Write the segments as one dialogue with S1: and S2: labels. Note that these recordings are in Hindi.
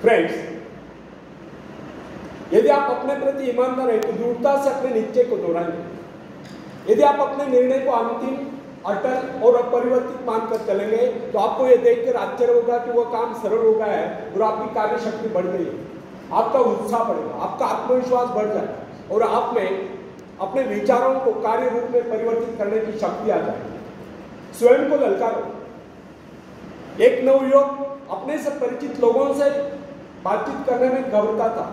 S1: फ्रेंड्स, यदि आप अपने प्रति ईमानदार हैं तो दृढ़ता से अपने निश्चय को दोहराएंगे। यदि आप अपने निर्णय को अंतिम, अटल और अपरिवर्तित मानकर चलेंगे तो आपको यह देखकर आश्चर्य होगा कि वह काम सरल हो गया है और आपकी कार्य शक्ति बढ़ गई है। आपका उत्साह बढ़ेगा, आपका आत्मविश्वास बढ़ जाएगा और आप में अपने विचारों को कार्य रूप में परिवर्तित करने की शक्ति आ जाएगी। स्वयं को ललकारो। एक नवयुवक अपने से परिचित लोगों से बातचीत करने में घबराता था,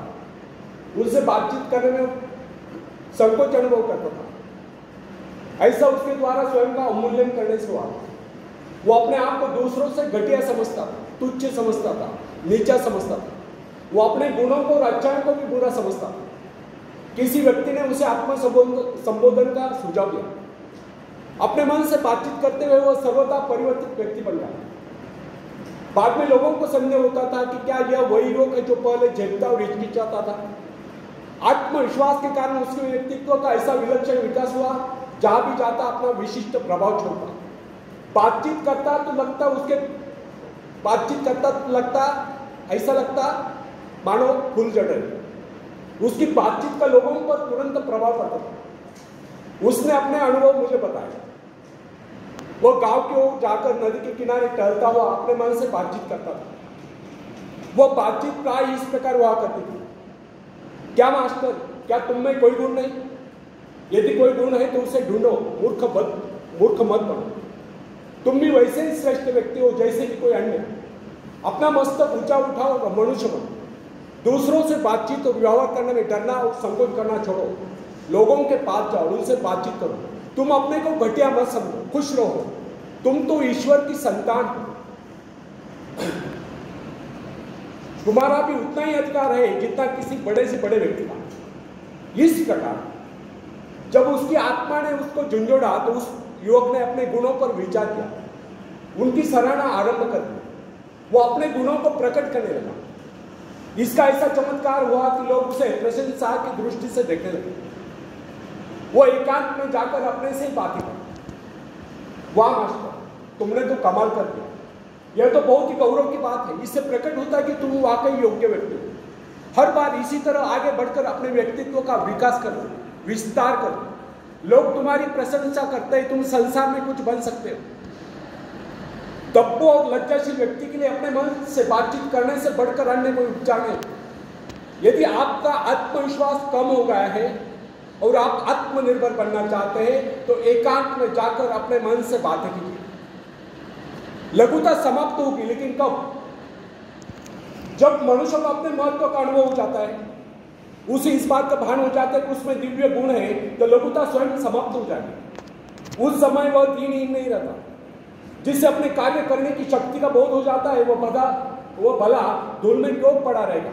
S1: उनसे बातचीत करने में संकोच अनुभव करता था। ऐसा उसके द्वारा स्वयं का अवमूल्यन करने से हुआ। वो अपने आप को दूसरों से घटिया समझता था, तुच्छ समझता था, नीचा समझता था। वो अपने गुणों को और अच्छाइयों को भी बुरा समझता था। किसी व्यक्ति ने उसे आत्म संबोधन का सुझाव दिया। अपने मन से बातचीत करते हुए वह सर्वदा परिवर्तित व्यक्ति बन गया। बाद में लोगों को संदेह होता था कि क्या यह वही लोग है जो पहले झेलता और हिचकिचाता था। आत्मविश्वास के कारण उसके व्यक्तित्व का ऐसा विलक्षण विकास हुआ, जहां भी जाता अपना विशिष्ट प्रभाव छोड़ता। बातचीत करता तो लगता ऐसा लगता मानो फूल जड़ रही। उसकी बातचीत का लोगों पर तुरंत प्रभाव पड़ता था। उसने अपने अनुभव मुझे बताए। वो गांव की ओर जाकर नदी के किनारे टहलता हुआ अपने मन से बातचीत करता था। वो बातचीत प्राय इस प्रकार हुआ करती थी, क्या मास्टर, क्या तुम में कोई गुण नहीं? यदि कोई गुण है तो उसे ढूंढो, मूर्ख मत बनो। तुम भी वैसे ही श्रेष्ठ व्यक्ति हो जैसे कि कोई अन्य। अपना मस्तक ऊंचा उठाओ और मनुष्य बनो। दूसरों से बातचीत और व्यवहार करने में डरना और संकोच करना छोड़ो। लोगों के पास जाओ, उनसे बातचीत करो। तुम अपने को घटिया मत समझो, खुश रहो। तुम तो ईश्वर की संतान हो। तुम्हारा भी उतना ही अधिकार है जितना किसी बड़े से बड़े व्यक्ति का। इस प्रकार जब उसकी आत्मा ने उसको झुंझोड़ा तो उस युवक ने अपने गुणों पर विचार किया, उनकी सराहना आरंभ कर दी। वो अपने गुणों को प्रकट करने लगा। इसका ऐसा चमत्कार हुआ कि लोग उसे प्रशंसा की दृष्टि से देखने लगे। वो एकांत में जाकर अपने से ही बातें कर, वाह मास्टर, तुमने तो कमाल कर दिया। यह तो बहुत ही गौरव की बात है। इससे प्रकट होता है कि तुम वाकई योग्य व्यक्ति हो। हर बार इसी तरह आगे बढ़कर अपने व्यक्तित्व का विकास करो, विस्तार करो। लोग तुम्हारी प्रशंसा करते हैं, तुम संसार में कुछ बन सकते हो। दब्बू और लज्जाशील व्यक्ति के लिए अपने मन से बातचीत करने से बढ़कर अन्य कोई उपचार नहीं। यदि आपका आत्मविश्वास कम हो गया है और आप आत्मनिर्भर बनना चाहते हैं तो एकांत में जाकर अपने मन से बातें कीजिए। लघुता समाप्त होगी, लेकिन कब? जब मनुष्य को अपने महत्व का अनुभव हो जाता है, उसे इस बात का भान हो जाता है कि उसमें दिव्य गुण है, तो लघुता स्वयं समाप्त हो जाएगी। उस समय वह दीनहीन नहीं रहता। जिससे अपने कार्य करने की शक्ति का बोध हो जाता है, वह भला धूल में क्यों पड़ा रहेगा।